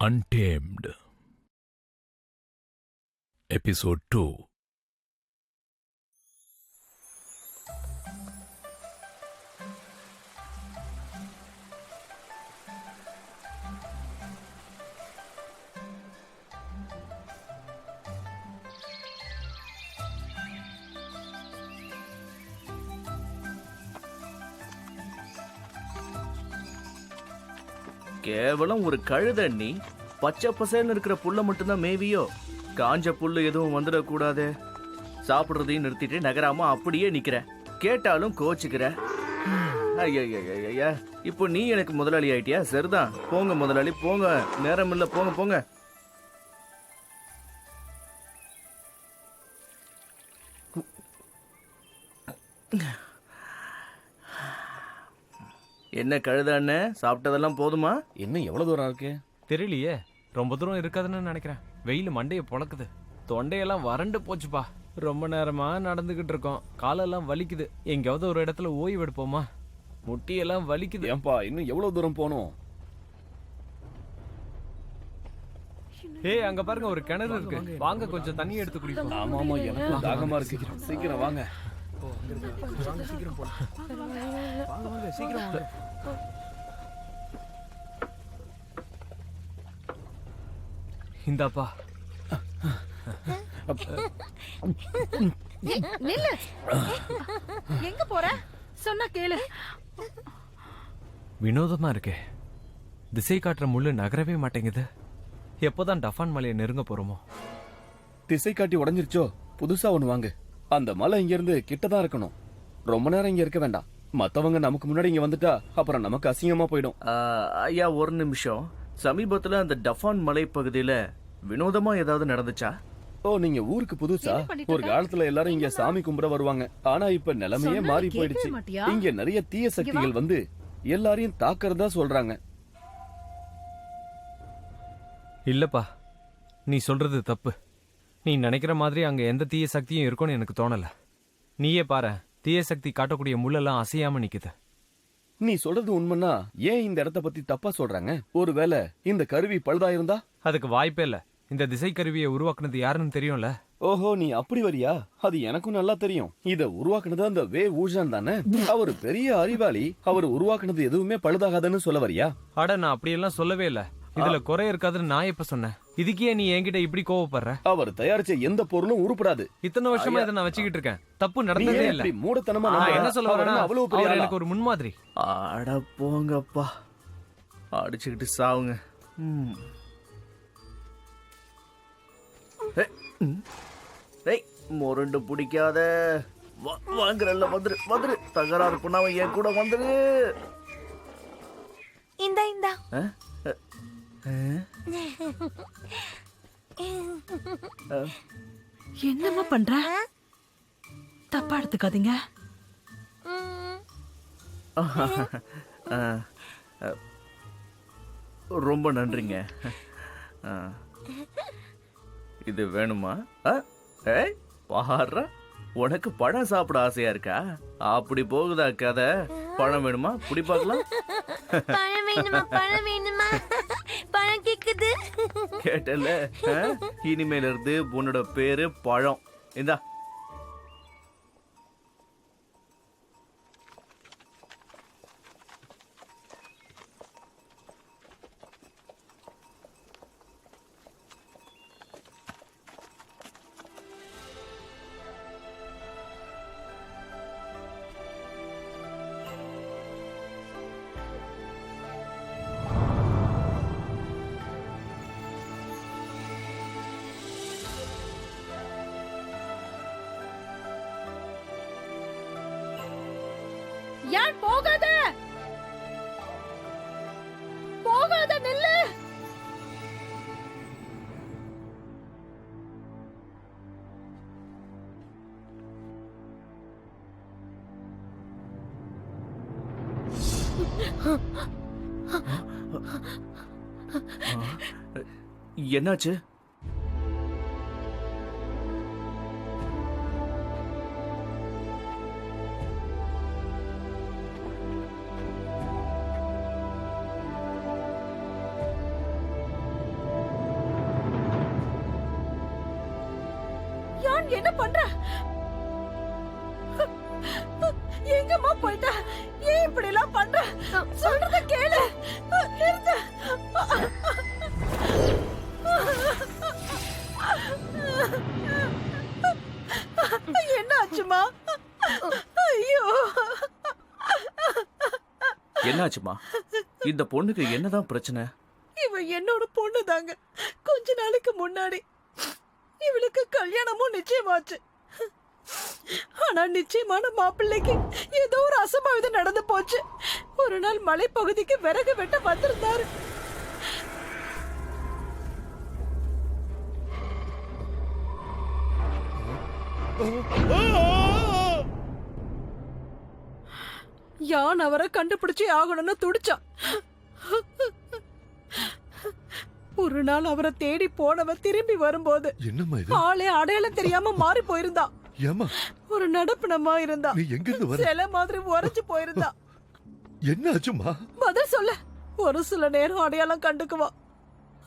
Untamed. Episode 2. கேவலம் ஒரு கழுதண்ணி பச்சை பசேல்னு இருக்கிற புல்ல மட்டும்தான் மேவியோ. காஞ்ச புல்லு எதுவும் வந்துடக்கூடாது. சாப்பிட்றதையும் நிறுத்திட்டு நகராம அப்படியே நிக்கிற. கேட்டாலும் கோச்சுக்கிற. ஐயா, இப்போ நீ எனக்கு முதலாளி ஆயிட்டியா? சரிதான், போங்க முதலாளி போங்க, நேரம் இல்ல, போங்க போங்க. என்ன கழுத அண்ணன், சாப்பிட்டதெல்லாம் போதுமா? இன்னும் எவ்வளவு தூரம் இருக்கு தெரியலையே. ரொம்ப தூரம் இருக்காதுன்னு நினைக்கிறேன். வெயில் மண்டையை பொழக்குது. தொண்டையெல்லாம் வறண்டு போச்சுப்பா. ரொம்ப நேரமா நடந்துகிட்டு இருக்கோம். காலெல்லாம் வலிக்குது. எங்கேயாவது ஒரு இடத்துல ஓய்வு எடுப்போமா? முட்டியெல்லாம் வலிக்குது. ஏன்பா இன்னும் எவ்வளவு தூரம் போகணும்? ஏய், அங்க பாருங்க, ஒரு கிணறு இருக்கு. வாங்க கொஞ்சம் தண்ணி எடுத்து குடிப்போம். ஆமா எனக்கு தாகமா இருக்கு. சீக்கிரம் வாங்க. இந்தாப்பா. நில்லு. எங்க போற? சொன்னா கேளு. வினோதமா இருக்கே. திசை காட்டுற முள்ளு நகரவே மாட்டேங்குது. எப்போதான் டஃபான் மலையை நெருங்க போறோமோ? திசை காட்டி உடைஞ்சிருச்சோ? புதுசா ஒண்ணு வாங்க. அந்த மலை இங்க இருந்து கிட்டதான் இருக்கணும். ரொம்ப நேரம் இங்க இருக்க வேண்டாம். மத்தவங்க நமக்கு முன்னாடி இங்க வந்துட்டா அப்புறம் நமக்கு அசிங்கமா போயிடும். ஐயா ஒரு நிமிஷம். சமீபத்துல அந்த டஃபான் மலை பகுதியில வினோதமா ஏதாவது நடந்துச்சா? ஓ, நீங்க ஊருக்கு புதுசா? ஒரு காலத்துல எல்லாரும் இங்க சாமி கும்பிட வருவாங்க. ஆனா இப்ப நிலைமையே மாறி போயிடுச்சு. இங்க நிறைய தீய சக்திகள் வந்து எல்லாரையும் தாக்குறதா சொல்றாங்க. இல்லப்பா, நீ சொல்றது தப்பு. நீ நினைக்கிற மாதிரி அங்க எந்த தீய சக்தியும் இருக்கும்னு எனக்கு தோணல. நீயே பாரு, தீய சக்தி காட்டக்கூடிய முள்ளெல்லாம் அசையாம நிக்குது. நீ சொல்றது உண்மைன்னா ஏன் இந்த இடத்த பத்தி தப்பா சொல்றாங்க? ஒருவேளை இந்த கருவி பழுதாயிருந்தா? அதுக்கு வாய்ப்பே இல்ல. இந்த திசை கருவியை உருவாக்குனது யாருன்னு தெரியும்ல. ஓஹோ, நீ அப்படி வரியா? அது எனக்கும் நல்லா தெரியும். இத உருவாக்குனது அந்த வே ஊஜான் தானே. அவர் பெரிய அறிவாளி. அவர் உருவாக்குனது எதுவுமே பழுதாகாதுன்னு சொல்ல வரியா? அட, நான் அப்படியெல்லாம் சொல்லவே இல்ல. இதுல குறை இருக்காதுன்னு நான் எப்ப சொன்னேன்? இதுக்கே நீ என்கிட்ட இப்படி கோவப்படுற? அவர் தயாரிச்ச எந்த பொருளும் உருப்படாது. இத்தனை வருஷமா இதை நான் வச்சுக்கிட்டு இருக்கேன். தப்பு நடந்ததே இல்ல. மூடத்தனமா நான் என்ன சொல்ல வரேன்னா, அவ்வளவு பெரிய அவர் எனக்கு ஒரு முன்மாதிரி. அட போங்கப்பா, அடிச்சுக்கிட்டு சாவுங்க. முரண்டு பிடிக்காத. வாங்குறல்ல, வந்துரு வந்துரு. தகராறு பண்ணாம என் கூட வந்துரு. இந்தா இந்தா. என்னம்மா பண்ற? தப்பா எடுத்துக்காதீங்க. ரொம்ப நன்றிங்க. இது வேணுமா? பாரு, உனக்கு பழம் சாப்பிட ஆசையா இருக்கா? அப்படி போகுதா கதை? பழம் வேணுமா? புடி பார்க்கலாம். பழம் வேணுமா? பழம் வேணுமா? பழம் கேக்குது. கேட்டல, இனிமேல இருந்து உன்னோட பேரு பழம். இந்தா. யார்? போகாத போகாத, நில்லு. என்னாச்சு? யான் என்ன பண்ற? எங்கம்மா போயிட்ட? ஏன் இப்படி எல்லாம் பண்ற? சொல்றத கேளு. நிறுத்து. என்ன ஆச்சுமா? ஐயோ, என்னாச்சுமா? இந்த பொண்ணுக்கு என்னதான் பிரச்சனை? இவ என்னோட பொண்ணு தாங்க. கொஞ்ச நாளைக்கு முன்னாடி இவளுக்கு கல்யாணமும் நிச்சயமாச்சு. ஆனா நிச்சயமான மாப்பிள்ளைக்கு ஏதோ ஒரு அசம்பாவிதம் நடந்து போச்சு. ஒரு நாள் மலைப்பகுதிக்கு விறகு வெட்ட வந்திருந்தாரு. யான் அவரை கண்டுபிடிச்சு ஆகணும்னு துடிச்சான். ஒரு நாள் அவரை தேடி போனவன் திரும்பி வரும்போது என்னம்மா இது? ஆளே அடையாளம் தெரியாம மாறி போயிருந்தா. ஏம்மா ஒரு நடப்பினமா இருந்தா. நீ எங்க இருந்து வர? சில மாதிரி உரைச்சு போயிருந்தா. என்ன ஆச்சுமா? பதில் சொல்ல. ஒரு சில நேரம் அடையாளம் கண்டுக்குவா.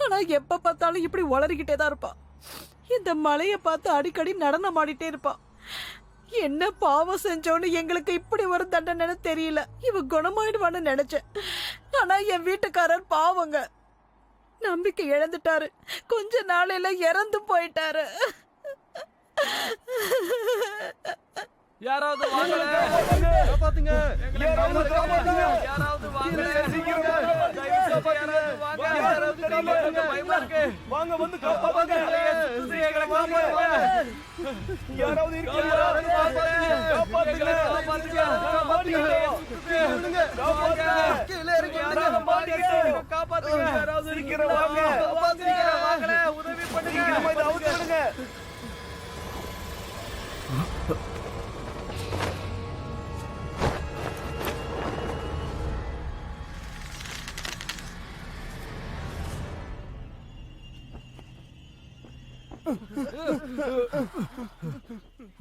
ஆனா எப்ப பார்த்தாலும் இப்படி உளறிக்கிட்டே தான் இருப்பா. இந்த மலைய பார்த்து அடிக்கடி நடனம் ஆடிட்டே இருப்பா. என்ன பாவம் செஞ்சோன்னு எங்களுக்கு இப்படி ஒரு தண்டனை தெரியல. இவ குணமாயிடுவான்னு நினைச்சேன். ஆனா என் வீட்டுக்காரர் பாவங்க, நம்பிக்கை இழந்துட்டாரு. கொஞ்ச நாளையில இறந்து போயிட்டாரு. யாராவது வாங்கல, காப்பாத்துங்க. யாராவது வாங்கல, பயமா இருக்கு. வாங்க வந்து காப்பாத்துங்க. யாராவது இருக்கீங்களா? காப்பாத்துங்க. கீழே இருக்கீங்க. காப்பாத்துங்க. யாராவது இருக்கீங்களா? வாங்க. உதவி பண்ணுங்க.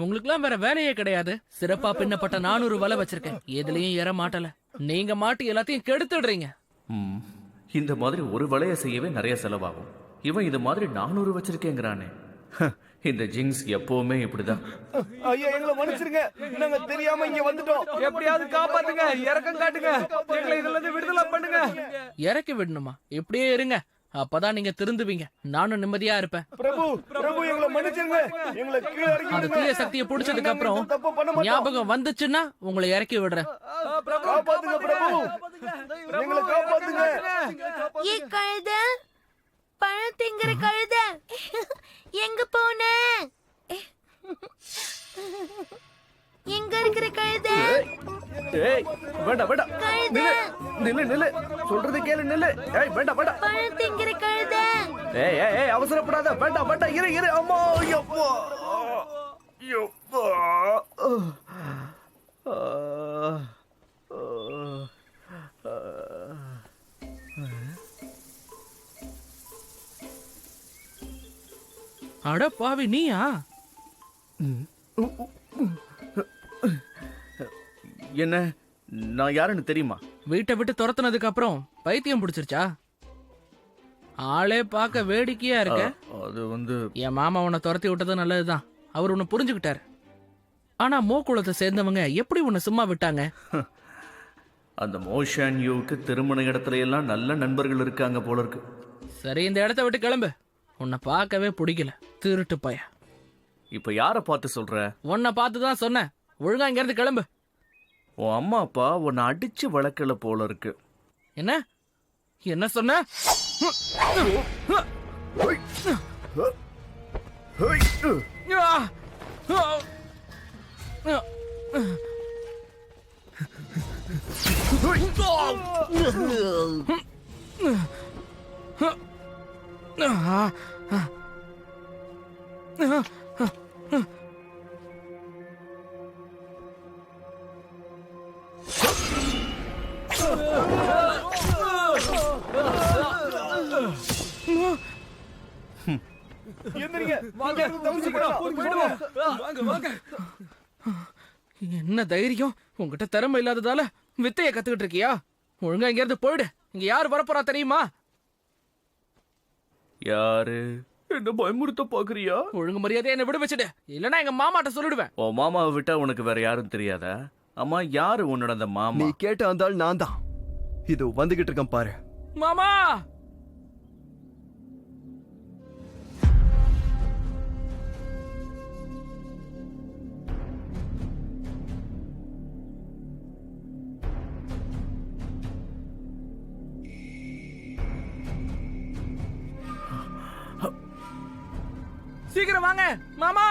உங்களுக்குலாம் வேற வேலையே கிடையாது. சிறப்பா பின்னப்பட்ட 400 வலை வச்சிருக்கேன். எதுலயும் ஏற மாட்டல. நீங்க மாட்டி எல்லாத்தையும் கெடுத்துடுறீங்க. இந்த மாதிரி ஒரு வளைய செய்யவே நிறைய செலவாகும். இவன் இது மாதிரி 400 வச்சிருக்கேங்கிறானே. இந்த ஜிங்ஸ் எப்பவுமே இப்படிதான். ஐயா, எங்களை மன்னிச்சிருங்க. நாங்க தெரியாம இங்க வந்துட்டோம். எப்படியாவது காப்பாத்துங்க, இறக்கம் காட்டுங்க, எங்களை இதுல இருந்து விடுதலை பண்ணுங்க. இறக்கி விடணுமா? இப்படியே இருங்க, அப்பதான் நீங்க திருந்துவீங்க. நானும் நிம்மதியா இருப்பேன். பிரபு, எங்களை மன்னிச்சிருங்க. எங்களை கீழ இறக்கி அந்த தீய சக்தியை புடிச்சதுக்கு அப்புறம் தப்பு பண்ண மாட்டோம். ஞாபகம் வந்துச்சுன்னா உங்களை இறக்கி விடுறேன். காப்பாத்துங்க பிரபு. எங்களை காப்பாத்துங்க. ஏ கழுத, பழம் திங்கிற கழுத, எங்க போன? எங்க இருக்கிற கழுத? ஏய், வேண்டாம். கழுத, நில்லு. சொல்றது கேளு, நில்லு. ஏய், வேண்டாம். பழம் திங்கிற கழுத. ஏய், அவசரப்படாத. வேண்டாம். இரு. அம்மா, யப்பா. அட பாவி, நீயா? என்ன, நான் யாருன்னு தெரியுமா? வீட்டை விட்டு துரத்துனதுக்கு அப்புறம் பைத்தியம் பிடிச்சிருச்சா? ஆளே பார்க்க வேடிக்கையா இருக்க. அது வந்து என் மாமா உன்னை துரத்தி விட்டது நல்லதுதான். அவர் உன்னை புரிஞ்சுக்கிட்டாரு. ஆனா மோக்குளத்தை சேர்ந்தவங்க எப்படி உன்னை சும்மா விட்டாங்க? அந்த மோஷன் யூக்கு திருமண இடத்துல எல்லாம் நல்ல நண்பர்கள் இருக்காங்க போல இருக்கு. சரி, இந்த இடத்த விட்டு கிளம்பு. உன்னை பார்க்கவே பிடிக்கல, திருட்டு பைய. இப்ப யார பார்த்து சொல்ற? உன்னை பார்த்து தான் சொன்னேன். ஒழுங்கா இங்க இருந்து கிளம்பு. உன் அம்மா அப்பா உன்னை அடிச்சு வளர்க்கல போல இருக்கு. என்ன சொன்ன? எந்திரிங்க. வாங்க, தப்பிச்சு போயிடுவோம். வாங்க. என்ன தைரியம்? உங்ககிட்ட திறமை இல்லாததால வித்தைய கத்துக்கிட்டு இருக்கியா? ஒழுங்கா இங்க இருந்து போயிடு. இங்க யார் வரப்போறா தெரியுமா? யாரு? என்ன பயமுறுத்த பாக்குறியா? ஒழுங்கு மரியாதையா என்ன விட வச்சுடு, இல்லனா எங்க மாமாட்ட சொல்லிடுவேன். ஓ மாமாவை விட்டா உனக்கு வேற யாரும் தெரியாதா? அம்மா, யாரு உன்னோட அந்த நீ மாமா? கேட்ட அந்த ஆள் நான் தான். இது வந்துகிட்டு இருக்கேன் பாரு. மாமா சீக்கிரம் வாங்க மாமா.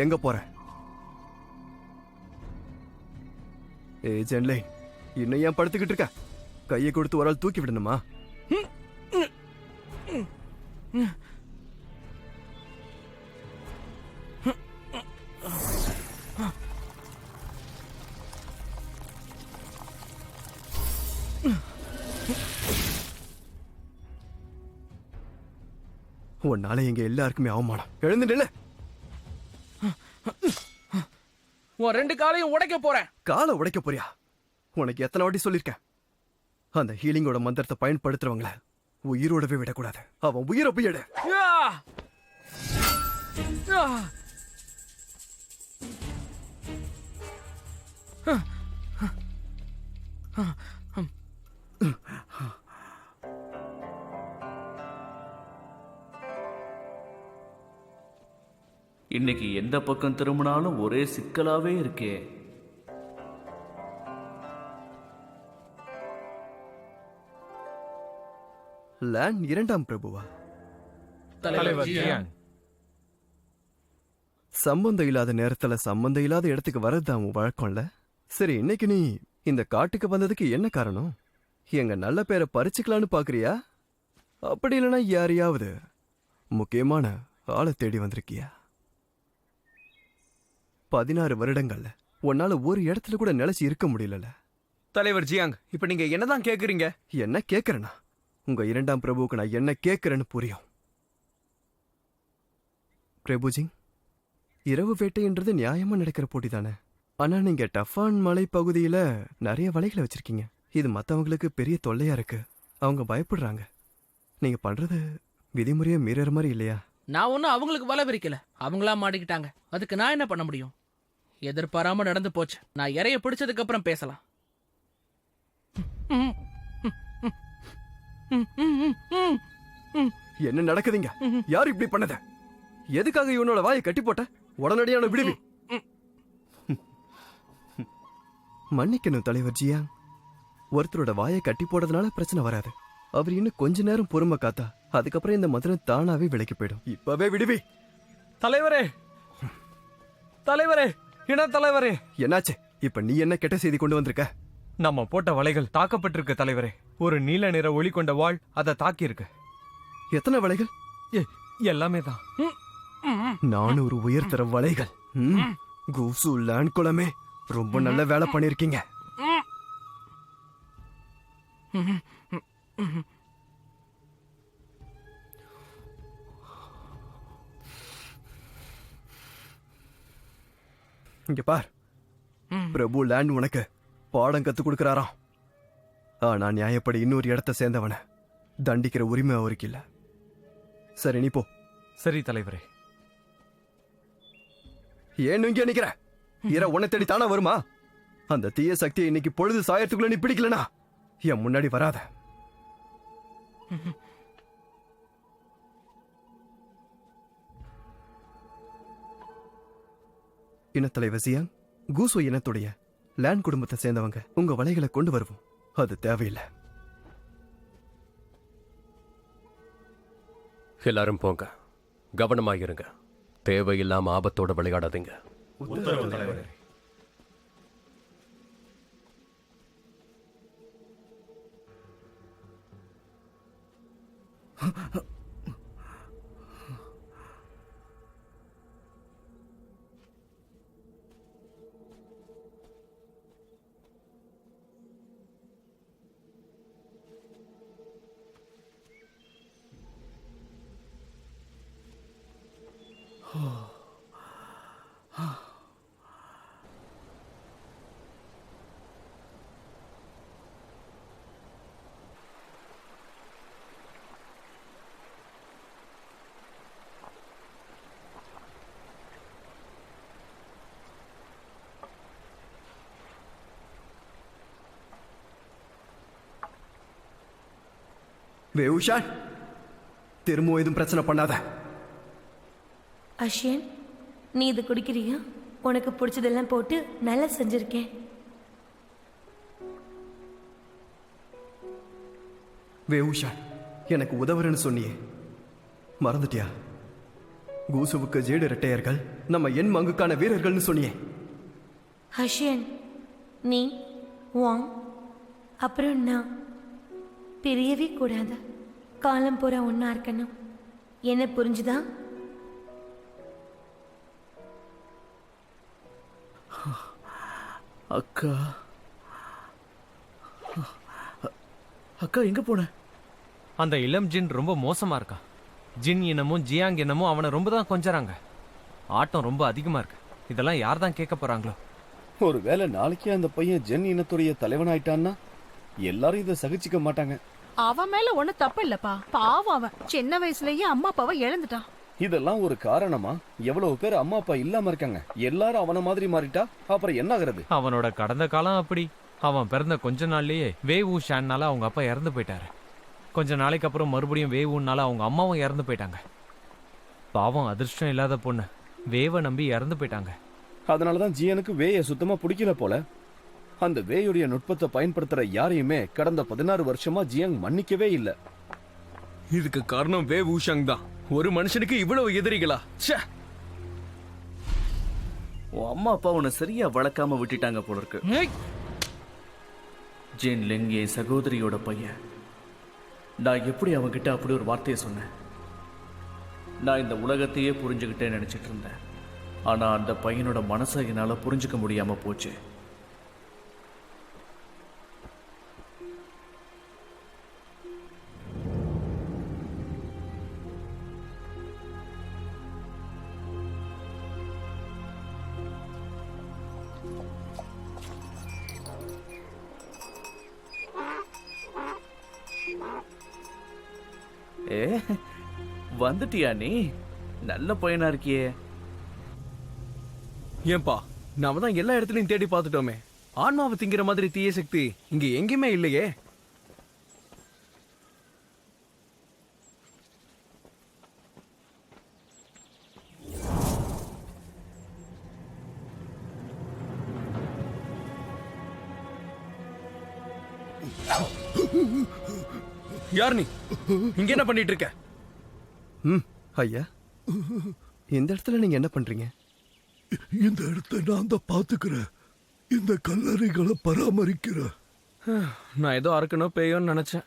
எங்க போற? ஜென்லை, இன்னும் ஏன் படுத்துக்கிட்டு இருக்க? கையை கொடுத்து ஒரு ஆள் தூக்கி விடணுமா? உன்னால எங்க எல்லாருக்குமே அவமானம். எழுந்து நில்லு. உன் ரெண்டு காலையும் உடைக்க போறேன். காலை உடைக்க போறியா? உனக்கு எத்தனை வாட்டி சொல்லிருக்கேன், அந்த ஹீலிங்கோட மந்திரத்தை பயன்படுத்துறவங்கள உயிரோடவே விடக்கூடாது. அவன் உயிரை போய் எடு. ஆ! ஆ! இன்னைக்கு எந்த பக்கம் திரும்பினாலும் ஒரே சிக்கலாவே இருக்கே. லேண்ட் இரண்டாம் பிரபுவா? தலைவர் ஜியாங். சம்பந்தம் இல்லாத நேரத்துல சம்பந்தம் இல்லாத இடத்துக்கு வர்றதுதான் உன் வழக்கம்ல. சரி, இன்னைக்கு நீ இந்த காட்டுக்கு வந்ததுக்கு என்ன காரணம்? எங்க நல்ல பேரை பறிச்சுக்கலான்னு பாக்குறியா? அப்படி இல்லைன்னா யாரையாவது முக்கியமான ஆளை தேடி வந்திருக்கியா? 16 வருடங்கள்ல உன்னால ஒரு இடத்துல கூட நிலைச்சு இருக்க முடியல. தலைவர் ஜியாங், இப்ப நீங்க என்னதான் கேக்குறீங்க? என்ன கேக்குறேனா? உங்க இரண்டாம் பிரபுவுக்கு நான் என்ன கேக்குறேன்னு புரியும். பிரபுஜி, இரவு வேட்டைன்றது நியாயமா நடக்கிற போட்டி தானே. ஆனா நீங்க டஃபான் மலை பகுதியில நிறைய வலைகளை வச்சிருக்கீங்க. இது மத்தவங்களுக்கு பெரிய தொல்லையா இருக்கு. அவங்க பயப்படுறாங்க. நீங்க பண்றது விதிமுறையை மீறற மாதிரி இல்லையா? நான் ஒன்னும் அவங்களுக்கு வலை விரிக்கல, அவங்களா மாட்டிக்கிட்டாங்க. அதுக்கு நான் என்ன பண்ண முடியும்? எதிர்பாராம நடந்து போச்சு. நான் இறைய பிடிச்சதுக்கு அப்புறம் பேசலாம். என்ன நடக்குதுங்க? யார் இப்படி பண்ணத? எதுக்காக இவனோட வாயை கட்டி போட்ட? உடனடியான விடுவி. மன்னிக்கணும் தலைவர் ஜியாங். ஒருத்தரோட வாயை கட்டி போடுறதுனால பிரச்சனை வராது. அவர் இன்னும் கொஞ்ச நேரம் பொறுமை காத்தா அதுக்கப்புறம் இந்த மந்திரம் தானாவே விலைக்கு போயிடும். இப்பவே விடுவி. தலைவரே, தலைவரே, இன தலைவரே. என்னாச்சு? இப்ப நீ என்ன கெட்ட செய்தி கொண்டு வந்திருக்க? நம்ம போட்ட வலைகள் தாக்கப்பட்டிருக்கு தலைவரே. ஒரு நீல நிற ஒளி கொண்ட வாள் அதை தாக்கி இருக்கு. எத்தனை வலைகள்? எல்லாமே தான். 400 உயர்தர வலைகள். கூசு லேண்ட் குளமே, ரொம்ப நல்ல வேலை பண்ணிருக்கீங்க. இங்க பார், பிரபு லேண்ட் உனக்கு பாடம் கத்து கொடுக்கறாராம். ஆனா நியாயப்படி இன்னொரு இடத்தை சேர்ந்தவன தண்டிக்கிற உரிமை அவருக்கு இல்ல. சரி, நீ போ. சரி தலைவரே. ஏன் இங்க நிக்கிற? இரவு உன்னை தேடி தானா வருமா? அந்த தீய சக்தியை இன்னைக்கு பொழுது சாயத்துக்குள்ள நீ பிடிக்கலனா என் முன்னாடி வராத. இனத்தலைவர் ஜியாங், கூசோ இனத்துடைய லேண்ட் குடும்பத்தை சேர்ந்தவங்க உங்க வலைகளை கொண்டு வருவோம். அது தேவையில்லை. எல்லாரும் போங்க, கவனமாயிருங்க. தேவையில்லாம ஆபத்தோட விளையாடாதீங்க. வேவுஷான், திரும்பவும் எதுவும் பிரச்சனை பண்ணாத. அஷ்யன், நீ இது குடிக்கிறியா? உனக்கு பிடிச்சதெல்லாம் போட்டு நல்லா செஞ்சிருக்கேன். வேவுஷான், எனக்கு உதவுறேன்னு சொன்னியே, மறந்துட்டியா? கூசுவுக்கு ஜேடு இரட்டையர்கள் நம்ம என் மங்குக்கான வீரர்கள்னு சொன்னியே. அஷ்யன், நீ வாங் அப்புறம் நான் பிரியவே கூடாது. காலம் பூரா ஒன்னா இருக்கணும். என்ன புரிஞ்சுதா? அக்கா அக்கா எங்க போன? அந்த இளம் ஜின் ரொம்ப மோசமா இருக்கான். ஜின் இனமும் ஜியாங் இனமும் அவனை ரொம்ப தான் கொஞ்சறாங்க. ஆட்டம் ரொம்ப அதிகமா இருக்கு. இதெல்லாம் யார் தான் கேட்க போறாங்களோ? ஒருவேளை நாளைக்கே அந்த பையன் ஜென் இனத்துடைய தலைவனாயிட்டான்னா எல்லாரும் இதை சகிச்சுக்க மாட்டாங்க. அவன் மேல ஒண்ணு தப்பு இல்லப்பா. பாவம், அவன் சின்ன வயசுலயே அம்மா அப்பாவை இழந்துட்டான். இதெல்லாம் ஒரு காரணமா? எவ்வளவு பேர் அம்மா அப்பா இல்லாம இருக்காங்க. எல்லாரும் அவன மாதிரி மாறிட்டா அப்புறம் என்ன ஆகுறது? அவனோட கடந்த காலம் அப்படி. அவன் பிறந்த கொஞ்ச நாள்லயே வேவு ஷான்னால அவங்க அப்பா இறந்து போயிட்டாரு. கொஞ்ச நாளைக்கு அப்புறம் மறுபடியும் வேவுனால அவங்க அம்மாவும் இறந்து போயிட்டாங்க. பாவம், அதிர்ஷ்டம் இல்லாத பொண்ணு வேவை நம்பி இறந்து போயிட்டாங்க. அதனாலதான் ஜியனுக்கு வேய சுத்தமா பிடிக்கல போல. அந்த வேயுடைய நுட்பத்தை பயன்படுத்துற யாரையுமே கடந்த 16 வருஷமா ஜியாங் மன்னிக்கவே இல்ல. இதுக்கு காரணம் வே வூஷாங் தான். ஒரு மனுஷனுக்கு இவ்வளவு எதிரிகளா? ச்சே! உன் அம்மா அப்பா உன்னை சரியா வளர்க்காம விட்டுட்டாங்க போல இருக்கு. ஜின் லிங் என் சகோதரியோட பையன். நான் எப்படி அவன்கிட்ட அப்படி ஒரு வார்த்தையை சொன்னேன்? நான் இந்த உலகத்தையே புரிஞ்சுக்கிட்டேன்னு நினைச்சிட்டு இருந்தேன். ஆனா அந்த பையனோட மனசை என்னால புரிஞ்சுக்க முடியாம போச்சு. ஏ, வந்துட்டியா நீ? நல்ல பையனா இருக்கியே. ஏன்பா, நாம தான் எல்லா இடத்துலயும் தேடி பார்த்துட்டோமே. ஆன்மாவை திங்கிற மாதிரி தீய சக்தி இங்க எங்கேயுமே இல்லையே. யார் நீ? இங்க என்ன பண்ணிட்டு இருக்க? ஐயா, இந்த இடத்துல நீங்க என்ன பண்றீங்க? இந்த இடத்தை நான் தான் பாத்துக்கிறேன். இந்த கல்லறைகளை பராமரிக்கிறேன். நான் ஏதோ அறுக்கணும் பேயோன்னு நினைச்சேன்.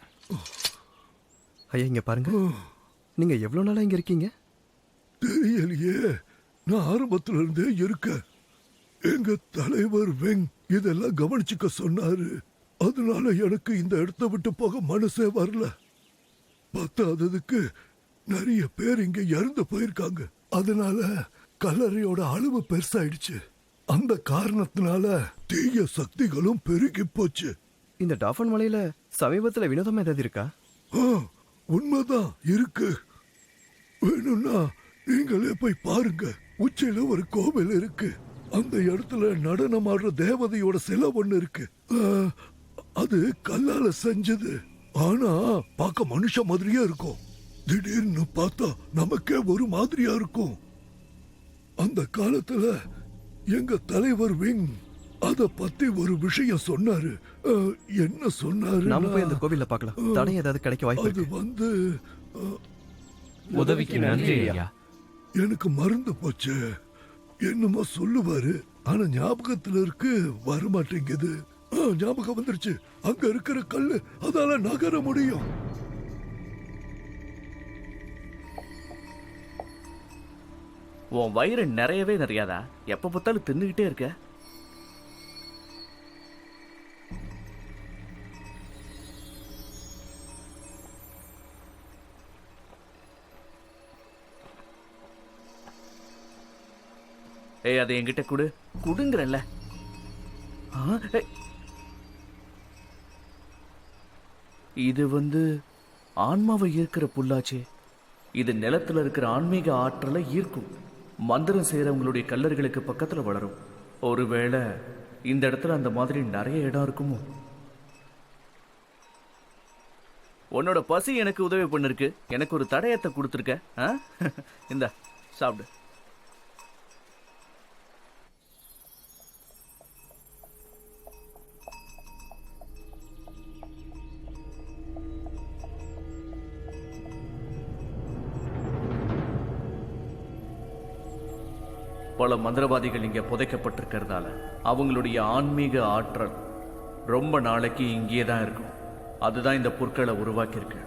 ஐயா, இங்க பாருங்க. நீங்க எவ்வளவு நாளா இங்க இருக்கீங்க? தெரியலையே, நான் ஆரம்பத்துல இருந்தே இருக்கேன். எங்க தலைவர் வெங் இதெல்லாம் கவனிச்சுக்க சொன்னாரு. அதனால எனக்கு இந்த இடத்தை விட்டு போக மனசே வரல. பத்தாததுக்கு நிறைய பேர் இங்க இறந்து போயிருக்காங்க. அதனால கல்லறையோட அளவு பெருசாயிடுச்சு. அந்த காரணத்தினால தீய சக்திகளும் பெருகி போச்சு. இந்த டாஃபன் மலையில சமீபத்துல வினோதமா ஏதாவது இருக்கா? உண்மைதான் இருக்கு. வேணும்னா நீங்களே போய் பாருங்க. உச்சியில ஒரு கோவில் இருக்கு. அந்த இடத்துல நடனம் ஆடுற தேவதையோட சிலை ஒண்ணு இருக்கு. அது கல்லால செஞ்சது. ஆனா பார்க்க மனுஷ மாதிரியே இருக்கும். திடீர்னு பார்த்தா நமக்கே ஒரு மாதிரியா இருக்கும். அந்த காலத்துல எங்க தலைவர் விங் அத பத்தி ஒரு விஷயம் சொன்னாரு. என்ன சொன்னாரு? நாம போய் அந்த கோவில்ல பார்க்கலாம். தடை ஏதாவது கிடைக்க வாய்ப்பு அது இருக்கு. உதவிக்கு நன்றி ஐயா. எனக்கு மறந்து போச்சு. என்னமோ சொல்லுவாரு, ஆனா ஞாபகத்துல இருக்கு, வரமாட்டேங்குது. ஞாபகம் வந்துருச்சு. அங்க இருக்கிற கல்லு, அதால நகர முடியும். உன் வயிறு நிறையவே நிறையாதா? எப்ப பார்த்தாலும் தின்னுகிட்டே இருக்க. ஏய், அதை என்கிட்ட குடு. குடுங்கறல்ல. இது ஆன்மாவை ஈர்க்கிற புல்லாச்சே. இது நிலத்துல இருக்கிற ஆன்மீக ஆற்றலை ஈர்க்கும். மந்திரம் செய்யறவங்களுடைய கல்லறைகளுக்கு பக்கத்துல வளரும். ஒருவேளை இந்த இடத்துல அந்த மாதிரி நிறைய இடம் இருக்குமோ? உன்னோட பசி எனக்கு உதவி பண்ணிருக்கு. எனக்கு ஒரு தடயத்தை கொடுத்துருக்க. இந்த சாப்பிடு. பல மந்திரவாதிகள் இங்க புதைக்கப்பட்டிருக்கிறதால அவங்களுடைய ஆன்மீக ஆற்றல் ரொம்ப நாளைக்கு இங்கே தான் இருக்கும். அதுதான் இந்த பொருட்களை உருவாக்கியிருக்கு.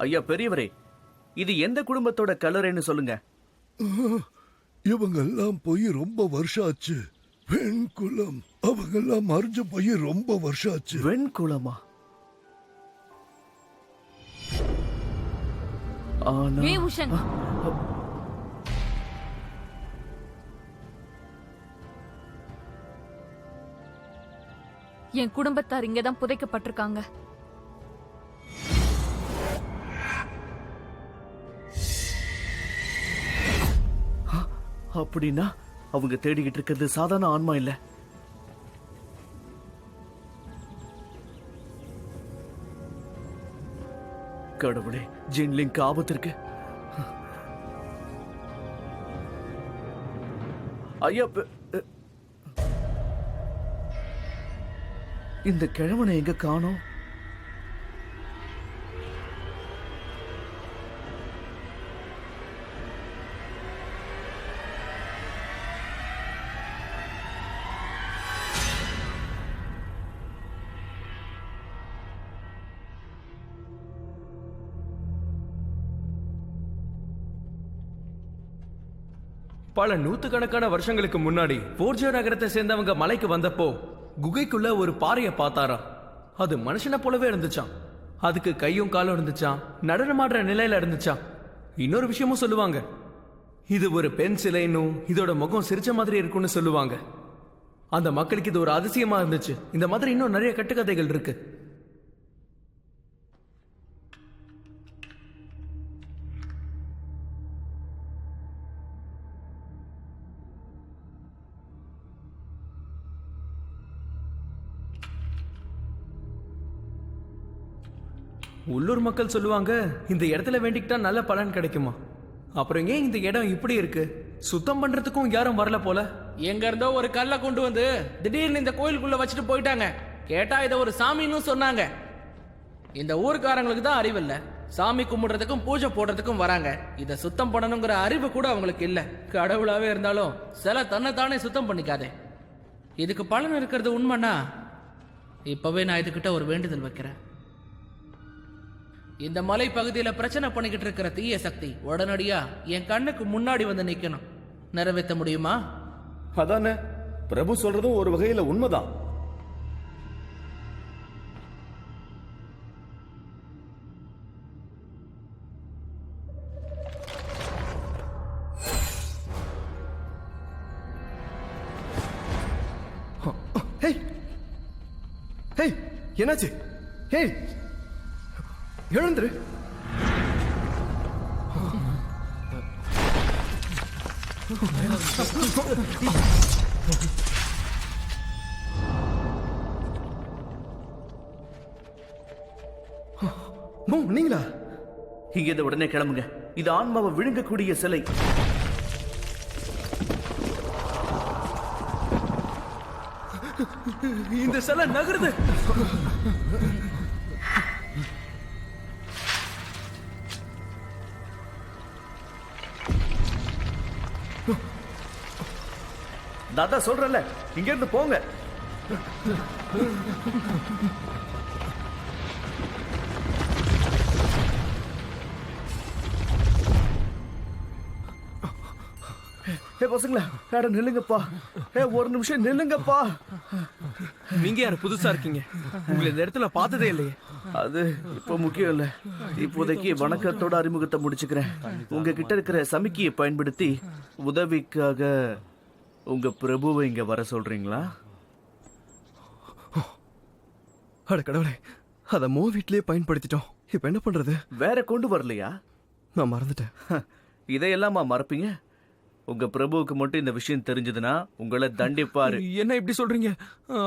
ஐயா பெரியவரே, இது எந்த குடும்பத்தோட கல்லறைன்னு சொல்லுங்க. இவங்கெல்லாம் போய் ரொம்ப வருஷம் ஆச்சு. வெண்குலம். அவங்கெல்லாம் மறைஞ்சு போய் ரொம்ப வருஷம் ஆச்சு. வெண்குலமா? ஆனா ஏய் உஷன், என் குடும்பத்தார் இங்கதான் புதைக்கப்பட்டிருக்காங்க. அப்படின்னா அவங்க தேடிக்கிட்டு இருக்கிறது சாதாரண ஆன்மா இல்ல. கடவுளே, ஜின்லிங்க் ஆபத்து இருக்கு. ஐயா, இந்த கிழவனை எங்க காணோம்? பல நூத்துக்கணக்கான வருஷங்களுக்கு முன்னாடி போர்ஜியோ நகரத்தை சேர்ந்தவங்க மலைக்கு வந்தப்போ குகைக்குள்ள ஒரு பாறையை பார்த்தாராம். அது மனுஷனை போலவே இருந்துச்சாம். அதுக்கு கையும் காலும் இருந்துச்சாம். நடனமாடுற நிலையில இருந்துச்சாம். இன்னொரு விஷயமும் சொல்லுவாங்க, இது ஒரு பெண் சிலைன்னும் இதோட முகம் சிரிச்ச மாதிரி இருக்கும்னு சொல்லுவாங்க. அந்த மக்களுக்கு இது ஒரு அதிசயமா இருந்துச்சு. இந்த மாதிரி இன்னும் நிறைய கட்டுக்கதைகள் இருக்கு. உள்ளூர் மக்கள் சொல்லுவாங்க, இந்த இடத்துல வேண்டிக்கிட்டா நல்ல பலன் கிடைக்குமா. அப்புறம் ஏன் இந்த இடம் இப்படி இருக்கு? சுத்தம் பண்றதுக்கும் யாரும் வரல போல. எங்க இருந்தோ ஒரு கல்லை கொண்டு வந்து திடீர்னு இந்த கோயிலுக்குள்ள வச்சுட்டு போயிட்டாங்க. கேட்டா இதை ஒரு சாமின்னு சொன்னாங்க. இந்த ஊருக்காரங்களுக்கு தான் அறிவில்லை. சாமி கும்பிடுறதுக்கும் பூஜை போடுறதுக்கும் வராங்க. இதை சுத்தம் பண்ணணுங்கிற அறிவு கூட அவங்களுக்கு இல்லை. கடவுளாவே இருந்தாலும் சில தன்னைத்தானே சுத்தம் பண்ணிக்காதே. இதுக்கு பலன் இருக்கிறது உண்மைன்னா இப்பவே நான் இதுகிட்ட ஒரு வேண்டுதல் வைக்கிறேன். இந்த மலை பகுதியில பிரச்சனை பண்ணிக்கிட்டு இருக்கிற தீய சக்தி உடனடியா என் கண்ணுக்கு முன்னாடி வந்து நிக்கணும். நிறைவேற்ற முடியுமா? அதானே, பிரபு சொல்றதும் ஒரு வகையில உண்மைதான். என்னாச்சு? எழுந்துரு. நீங்களா? இங்க உடனே கிளம்புங்க. இது ஆன்மாவை விழுங்கக்கூடிய சிலை. இந்த சிலை நகருது. தாத்தா சொல்றல, இங்க இருந்து போங்க. பசங்களா நில்லுங்கப்பா. ஒரு நிமிஷம் நில்லுங்கப்பா. நீங்க யாரு புதுசா இருக்கீங்க? உங்களை இந்த இடத்துல பார்த்ததே இல்லையே. அது இப்ப முக்கியம் இல்ல. இப்போதைக்கு வணக்கத்தோட அறிமுகத்தை முடிச்சுக்கிறேன். உங்ககிட்ட இருக்கிற சமிக்கையை பயன்படுத்தி உதவிக்காக உங்க பிரபுவை இங்க வர சொல்றீங்களா? அட கடவுளே, அத மோ வீட்லயே பயன்படுத்திட்டோம். இப்ப என்ன பண்றது? வேற கொண்டு வரலையா? நான் மறந்துட்டேன். இதையெல்லாமா மறப்பீங்க? உங்க பிரபுவுக்கு மட்டும் இந்த விஷயம் தெரிஞ்சதுன்னா உங்களை தண்டிப்பாரு. என்ன இப்படி சொல்றீங்க?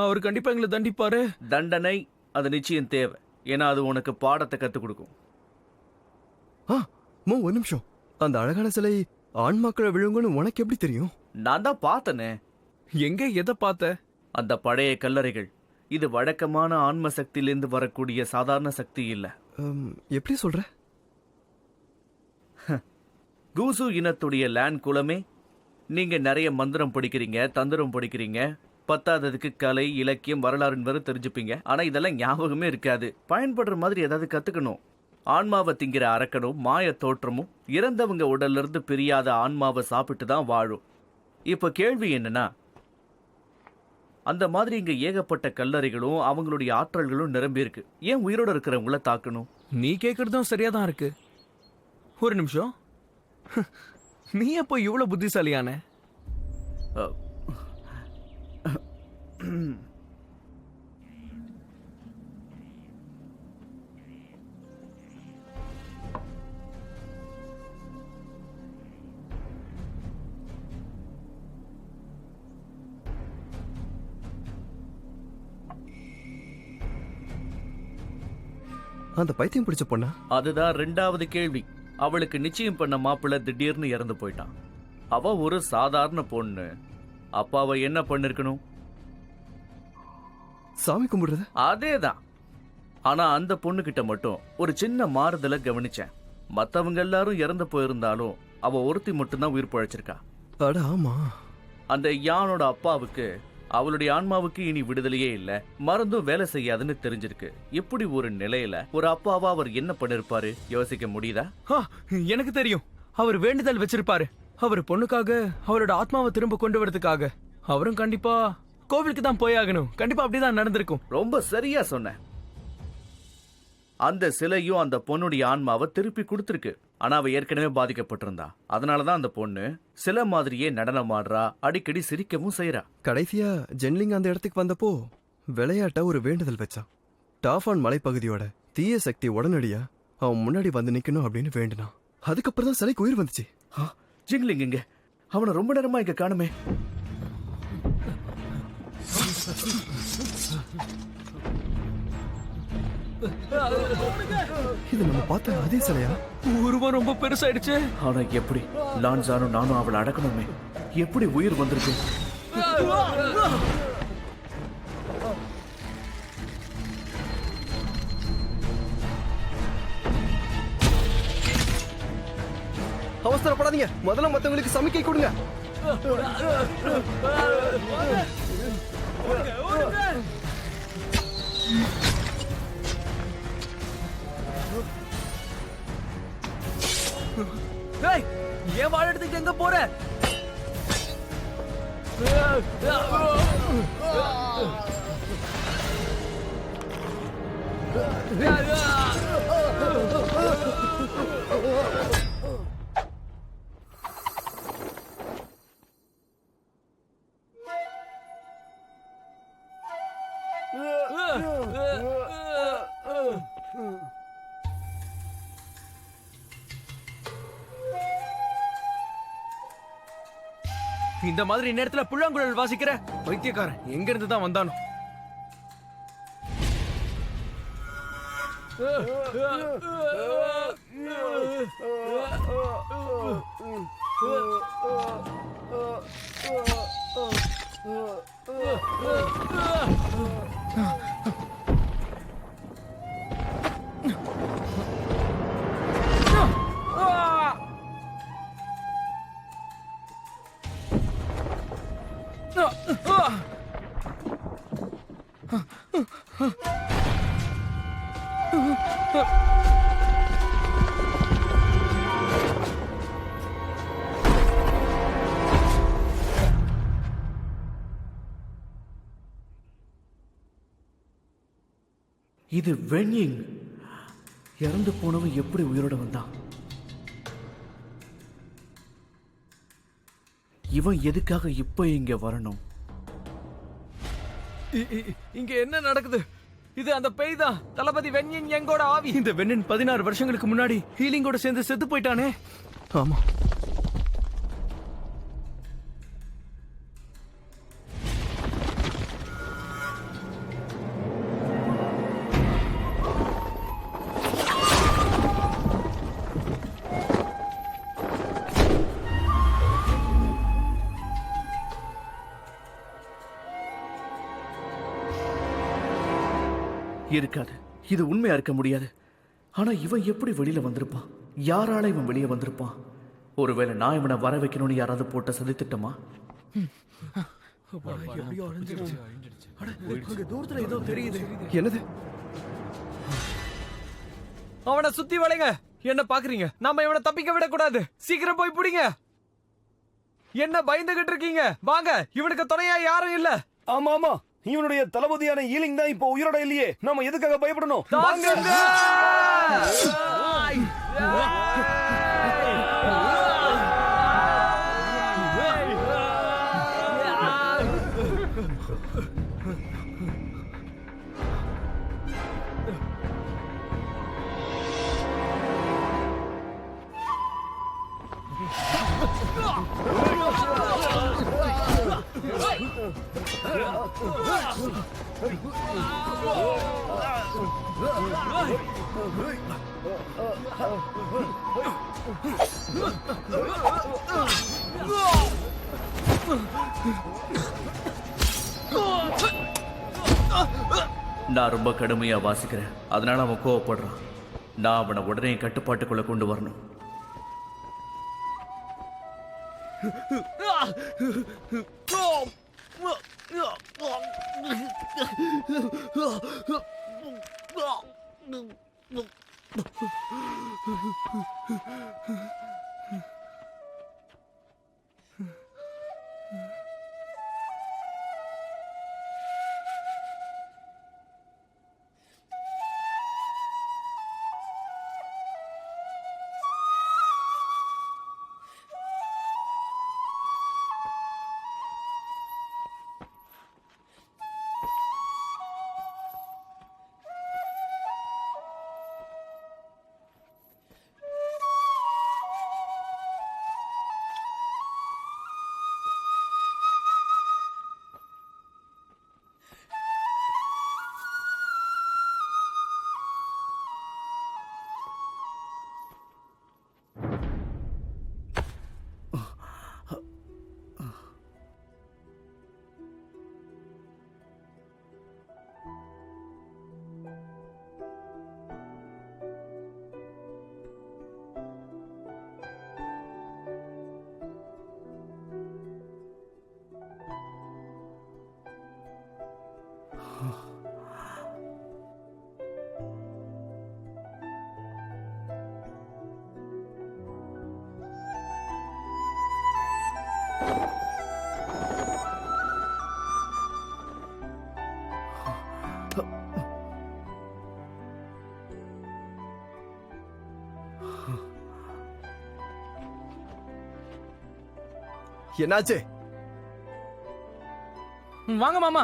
அவர் கண்டிப்பா எங்களை தண்டிப்பாரு. தண்டனை அது நிச்சயம் தேவை. ஏன்னா அது உனக்கு பாடத்தை கத்துக் கொடுக்கும். மோ ஒரு நிமிஷம். அந்த அழகான சிலை ஆண்மக்களை விழுங்குன்னு உனக்கு எப்படி தெரியும்? நான் தான் பார்த்தனே. எங்க எதை பார்த்த? அந்த பழைய கல்லறைகள். இது வழக்கமான ஆன்ம சக்தியிலிருந்து வரக்கூடிய சாதாரண சக்தி இல்ல. எப்படி சொல்ற? கூசு இனத்துடைய லேண்ட் குலமே. நீங்க நிறைய மந்திரம் படிக்கிறீங்க, தந்திரம் படிக்கிறீங்க, பத்தாததுக்கு கலை, இலக்கியம், வரலாறுன்னு வேற தெரிஞ்சுப்பீங்க. ஆனா இதெல்லாம் ஞாபகமே இருக்காது. பயன்படுற மாதிரி ஏதாவது கத்துக்கணும். ஆன்மாவை திங்கிற அரக்கனும் மாய தோற்றமும் இறந்தவங்க உடல்ல இருந்து பிரியாத ஆன்மாவை சாப்பிட்டு தான் வாழும். இப்ப கேள்வி என்னன்னா, அந்த மாதிரி இங்க ஏகப்பட்ட கல்லறைகளும் அவங்களுடைய ஆற்றல்களும் நிரம்பி இருக்கு. ஏன் உயிரோட இருக்கிறவங்கள தாக்கணும்? நீ கேக்குறதும் சரியா தான் இருக்கு. ஒரு நிமிஷம், நீ எப்போ இவ்வளவு புத்திசாலியான? அந்த பைத்தியம் பிடிச்ச பொண்ணா? அதுதான் 2வது கேள்வி. அவளுக்கு நிச்சயம் பண்ண மாப்பிள்ள திடீர்னு இறந்து போயிட்டான். அவ ஒரு சாதாரண பொண்ணு. அப்பாவை என்ன பண்ணிருக்கணும்? சாமி கும்பிடுறது? அதேதான். ஆனா அந்த பொண்ணு கிட்ட மட்டும் ஒரு சின்ன மாறுதலை கவனிச்சேன். மத்தவங்க எல்லாரும் இறந்து போயிருந்தாலும் அவ ஒருத்தி மட்டும்தான் உயிர் பழைச்சிருக்கா. அட ஆமா. அந்த யானோட அப்பாவுக்கு அவளுடைய ஆன்மாவுக்கு இனி விடுதலையே இல்ல, மருந்தும் வேலை செய்யாதுன்னு தெரிஞ்சிருக்கு. இப்படி ஒரு நிலையில ஒரு அப்பாவா அவர் என்ன பண்ணிருப்பாரு? யோசிக்க முடியுதா? எனக்கு தெரியும். அவர் வேண்டுதல் வச்சிருப்பாரு. அவர் பொண்ணுக்காக, அவரோட ஆத்மாவை திரும்ப கொண்டு வரதுக்காக. அவரும் கண்டிப்பா கோவிலுக்கு தான் போயாகணும். கண்டிப்பா அப்படிதான் நடந்திருக்கும். ரொம்ப சரியா சொன்ன. அந்த சிலையும் அந்த பொண்ணுடைய ஆன்மாவை திருப்பி கொடுத்துருக்கு. ஆனா அவ ஏற்கனவே பாதிக்கப்பட்டிருந்தா. அதனாலதான் அந்த பொண்ணு சில மாதிரியே நடனம் ஆடுறா, அடிக்கடி சிரிக்கவும் செய்யறா. கடைசியா ஜென்லிங் அந்த இடத்துக்கு வந்தப்போ விளையாட்டா ஒரு வேண்டுதல் வச்சான். டாஃபான் மலைப்பகுதியோட தீய சக்தி உடனடியா அவன் முன்னாடி வந்து நிக்கணும் அப்படின்னு வேண்டினான். அதுக்கப்புறம் தான் சிலைக்கு உயிர் வந்துச்சு. ஜிங்லிங் இங்க, அவனை ரொம்ப நேரமா இங்க காணுமே. இது நம்ம பார்த்த அதே சிலையா? உருவம் ரொம்ப பெருசாயிடுச்சு. ஆனா எப்படி லான்சானும் நானும் அவளை அடக்கணுமே, எப்படி உயிர் வந்திருக்கு? அவசரப்படாதீங்க, முதல்ல மத்தவங்களுக்கு சமிக்கை கொடுங்க. ஏன் வாழ எடுத்துட்டு எங்க போற? இந்த மாதிரி நேரத்துல புல்லாங்குழல் வாசிக்கிற வைத்தியக்காரன் எங்க இருந்து தான் வந்தானோ? இது வென்யிங். இறந்து போனவன் எப்படி உயிரோட வந்தான்? இவன் எதுக்காக இப்ப இங்க வரணும்? இங்க என்ன நடக்குது? இது அந்த பேய் தான். தளபதி வென்யின் எங்கோட ஆவி. இந்த வெண்ணன் 16 வருஷங்களுக்கு முன்னாடி ஹீலிங்கோட சேர்ந்து செத்து போயிட்டானே. ஆமா, இருக்காது. இது உண்மையா இருக்க முடியாது. ஆனா இவன் எப்படி வெளியில வந்திருப்பான்? யாரால இவன் வெளியே வந்திருப்பான்? ஒருவேளை நான் இவனை வர வைக்கணும்னு யாராவது போட்ட சதித்திட்டமா? தூரத்துல ஏதோ தெரியுது. என்னது? அவனை சுத்தி வளைங்க. என்ன பாக்குறீங்க? நாம இவனை தப்பிக்க விட கூடாது. சீக்கிரம் போய் பிடிங்க. என்ன பயந்துகிட்டு இருக்கீங்க? வாங்க, இவனுக்கு துணையா யாரும் இல்ல. ஆமா ஆமா, இவனுடைய தளபதியான ஈலிங் தான் இப்போ உயிரோட இல்லையே. நாம எதுக்காக பயப்படணும்? தாங்குங்க. நான் ரொம்ப கடுமையா வாசிக்கிறேன், அதனால அவன் கோவப்படுறான். நான் அவனை உடனே கட்டுப்பாட்டுக்குள்ள கொண்டு வரணும். என்னாச்சு? வாங்க மாமா.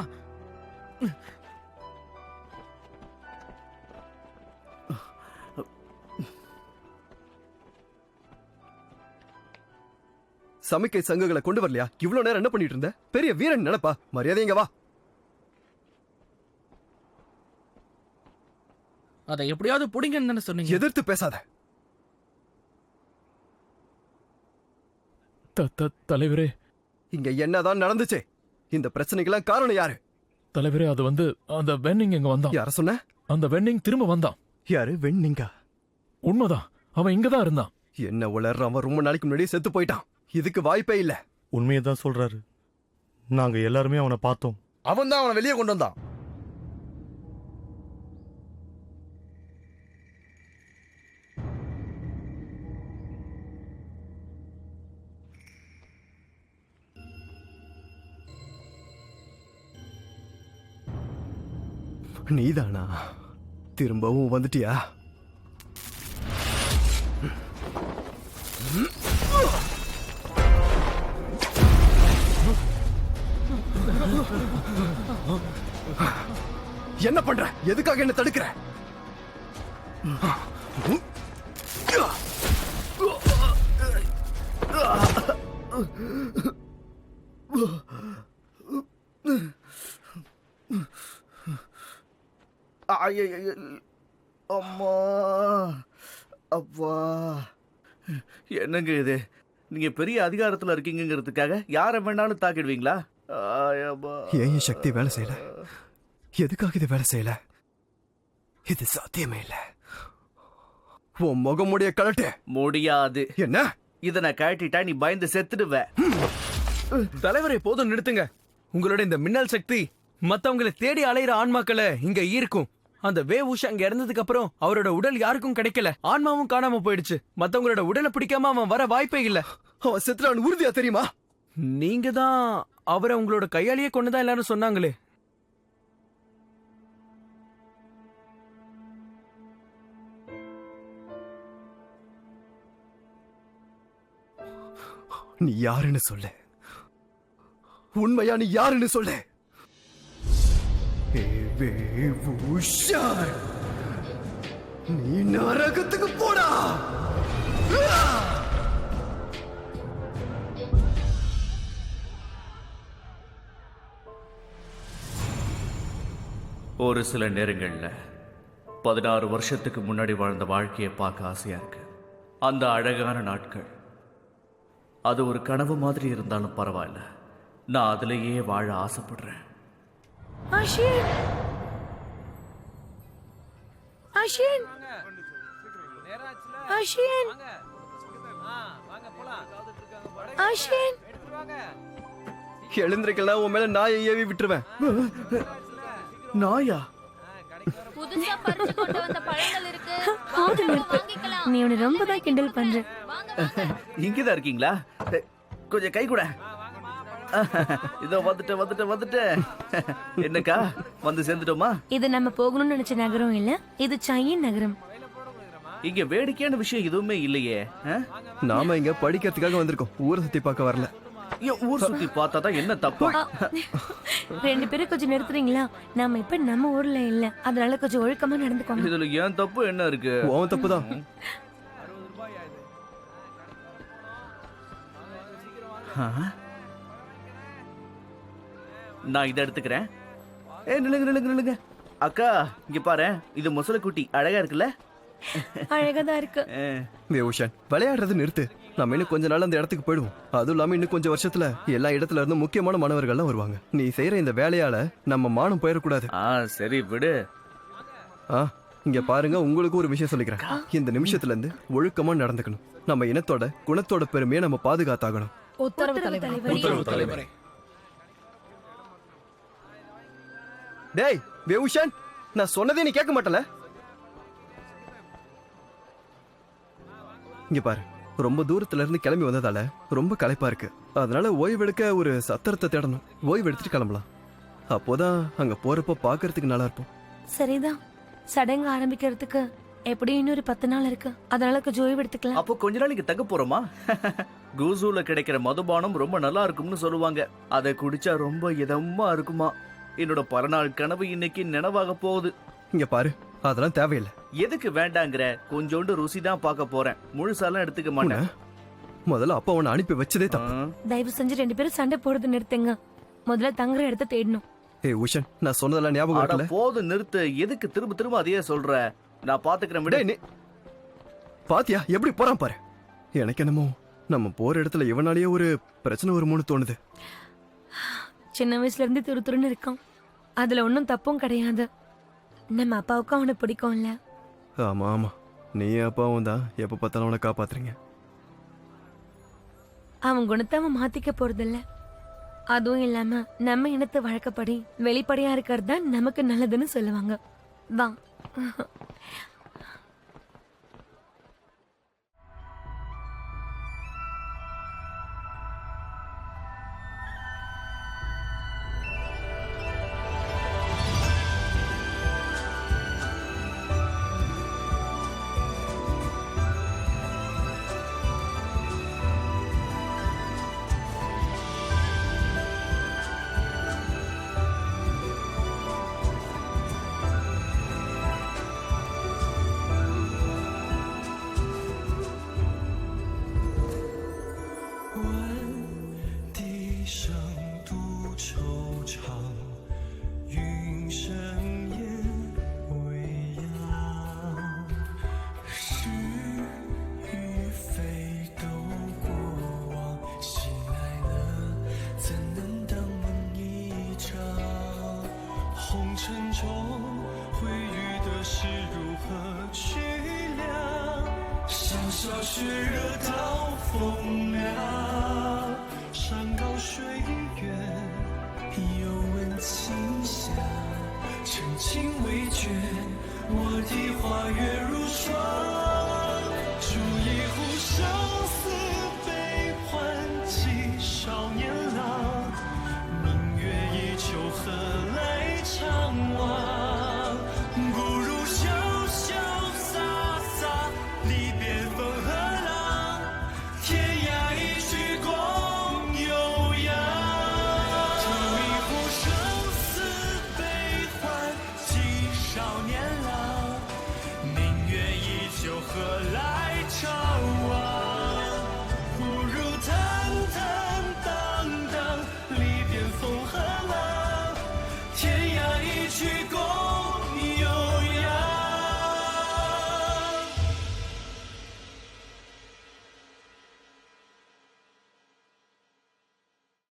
சமிக்கை சங்குகளை கொண்டு வரலையா? இவ்வளவு நேரம் என்ன பண்ணிட்டு இருந்த? பெரிய வீரன் நினைப்பா. மரியாதை இங்க வா. அதை எப்படியாவது புடிங்கன்னு தானே சொன்னீங்க. எதிர்த்து பேசாத. தலைவரே, இங்க என்னதான் நடந்துச்சு? இந்த பிரச்சனைக்கெல்லாம் காரணம் யாரு? தலைவரே, அது அந்த வென்னிங் இங்க வந்தான். யார சொன்ன? அந்த வென்னிங் திரும்ப வந்தான். யாரு வென்னிங்கா? உண்மைதான், அவன் இங்கதான் இருந்தான். என்ன உளர்ற? அவன் ரொம்ப நாளைக்கு முன்னாடியே செத்து போயிட்டான். இதுக்கு வாய்ப்பே இல்ல. உண்மையை தான் சொல்றாரு. நாங்க எல்லாருமே அவனை பார்த்தோம். அவன் தான் அவனை வெளியே கொண்டு வந்தான். நீதானா? திரும்பவும் வந்துட்டியா? என்ன பண்ற? எதுக்காக என்ன தடுக்கிற? அம்மா அப்பா, என்னங்க இது? நீங்க பெரிய அதிகாரத்துல இருக்கீங்கிறதுக்காக யாரை வேணாலும் தாக்கிடுவீங்களா? ஏன் என் சக்தி வேலை செய்யல? எதுக்காக இது வேலை செய்யல? இது சாத்தியமே இல்ல. உன் முகமுடைய கலட்டு. முடியாது. என்ன? இத நான் கழட்டிட்டா நீ பயந்து செத்துடுவ. தலைவரை போதும் நிறுத்துங்க. உங்களோட இந்த மின்னல் சக்தி மத்தவங்களை தேடி அலையிற ஆன்மாக்களை இங்க ஈர்க்கும். அந்த வேவூஷ் அங்க இறந்ததுக்கு அப்புறம் அவரோட உடல் யாருக்கும் கிடைக்கல. ஆன்மாவும் காணாம போயிடுச்சு. மத்தவங்களோட உடலை பிடிக்காம அவன் வர வாய்ப்பே இல்ல. அவன் செத்துறான் உறுதியா தெரியுமா? நீங்க தான் அவரை உங்களோட கையாலேயே கொண்டுதான் எல்லாரும் சொன்னாங்களே. நீ யாருன்னு சொல்லு. உண்மையா நீ யாருன்னு சொல்லு. நீ நரகத்துக்கு போடா. ஒரு சில நேரங்கள்ல 16 வருஷத்துக்கு முன்னாடி வாழ்ந்த வாழ்க்கையை பார்க்க ஆசையா இருக்கு. அந்த அழகான நாட்கள் அது ஒரு கனவு மாதிரி இருந்தாலும் பரவாயில்ல, நான் அதிலேயே வாழ ஆசைப்படுறேன். Ashin, Ashin, Ashin, Ashin. எழுந்திருக்கலாம், உன் மேல நாயை ஏவி விட்டுருவேன். நாயா? புதுசா பறிச்சு கொண்டு வந்த பழங்கள் இருக்கு. போதும் நிறுத்து. நீ உன்னை ரொம்ப தான் கிண்டல் பண்ற. இங்கதான் இருக்கீங்களா? கொஞ்சம் கை கூட. இதோ வந்துட்டு. என்னக்கா, வந்து சேர்ந்துட்டோமா? இது நம்ம போகணும்னு நினைச்ச நகரம் இல்ல, இது சையின் நகரம். இங்க வேடிக்கையான விஷயம் எதுவுமே இல்லையே. நாம இங்க படிக்கிறதுக்காக வந்திருக்கோம், ஊரை சுத்தி பார்க்க வரல. ஊர் சுத்தி பார்த்தாதான் என்ன தப்பு? ரெண்டு பேரும் கொஞ்சம் நிறுத்துறீங்களா? நாம இப்ப நம்ம ஊர்ல இல்ல, அதனால கொஞ்சம் ஒழுக்கமா நடந்துக்கோங்க. இதுல ஏன் தப்பு என்ன இருக்கு? உன் தப்புதான். நான் இதை எடுத்துக்கிறேன். நில்லுங்க. அக்கா, இங்க பாரு, இது முசல குட்டி அழகா இருக்குல்ல? அழகாதான் இருக்கு. உஷான், விளையாடுறது நிறுத்து. நம்ம இன்னும் கொஞ்ச நாள் அந்த இடத்துக்கு போயிடுவோம். அதுவும் இல்லாம இன்னும் கொஞ்சம் வருஷத்துல எல்லா இடத்துல இருந்து முக்கியமான மாணவர்கள்லாம் வருவாங்க. நீ செய்யற இந்த வேலையால நம்ம மானம் போயிடக்கூடாது. சரி விடு. இங்க பாருங்க, உங்களுக்கு ஒரு விஷயம் சொல்லிக்கிறேன். இந்த நிமிஷத்துல இருந்து ஒழுக்கமா நடந்துக்கணும். நம்ம இனத்தோட குணத்தோட பெருமையை நம்ம பாதுகாத்தாகணும். உத்தரவு தலைவரே. டேய் வேவுஷன், நான் சொன்னதே நீ கேட்க மாட்டல? இங்க பாரு, ரொம்ப தூரத்துல இருந்து கிளம்பி வந்ததால ரொம்ப களைப்பா இருக்கு. அதனால ஓய்வெடுக்க ஒரு சத்திரத்தை தேடணும். ஓய்வு எடுத்துட்டு கிளம்பலாம். அப்போதான் அங்க போறப்ப பாக்குறதுக்கு நல்லா இருப்போம். சரிதான். சடங்கு ஆரம்பிக்கிறதுக்கு எப்படி இன்னொரு 10 நாள் இருக்கு. அதனால கொஞ்சம் ஓய்வு எடுத்துக்கலாம். அப்போ கொஞ்ச நாள் இங்க தங்க போறோமா? கூசூல கிடைக்கிற மதுபானம் ரொம்ப நல்லா இருக்கும்னு சொல்லுவாங்க. அதை குடிச்சா ரொம்ப இதமா இருக்குமா. என்னோட பரநாள் கனவு இன்னைக்கு நினைவாக போகுது. இங்க பாரு, அதெல்லாம் தேவையில்லை. எதுக்கு வேண்டாங்கிற? கொஞ்சோண்டு ருசி தான் பார்க்க போறேன், முழுசாலாம் எடுத்துக்க மாட்டேன். முதல்ல அப்பா உன்னை அனுப்பி வச்சதே தப்பு. தயவு செஞ்சு 2 பேரும் சண்டை போடுறது நிறுத்துங்க. முதல்ல தங்குற இடத்த தேடணும். ஏய் உஷன், நான் சொன்னதெல்லாம் ஞாபகம் இருக்குல்ல? போதும் நிறுத்து. எதுக்கு திரும்ப அதையே சொல்ற? நான் பாத்துக்கிறேன் விட. நீ பாத்தியா எப்படி போறான் பாரு. எனக்கு என்னமோ நம்ம போற இடத்துல இவனாலேயே ஒரு பிரச்சனை வருமோன்னு தோணுது. சின்ன வயசுல இருந்து துருத்துருன்னு இருக்கான். அதுல ஒன்னும் தப்பும் கிடையாது. நம்ம அப்பாவுக்கும் அவனை பிடிக்கும்ல? ஆமா, நீ அப்பாவும் தான் எப்ப பார்த்தாலும் அவனை காப்பாத்துறீங்க. அவன் குணத்தை அவன் மாத்திக்க போறதில்ல. அதுவும் இல்லாம நம்ம இனத்து வழக்கப்படி வெளிப்படையா இருக்கிறது தான் நமக்கு நல்லதுன்னு சொல்லுவாங்க. வா. 中会遇的事如何去量？像小雪热到风凉，山高水远，又闻清香。深情未决，我的花月如霜，煮一壶香。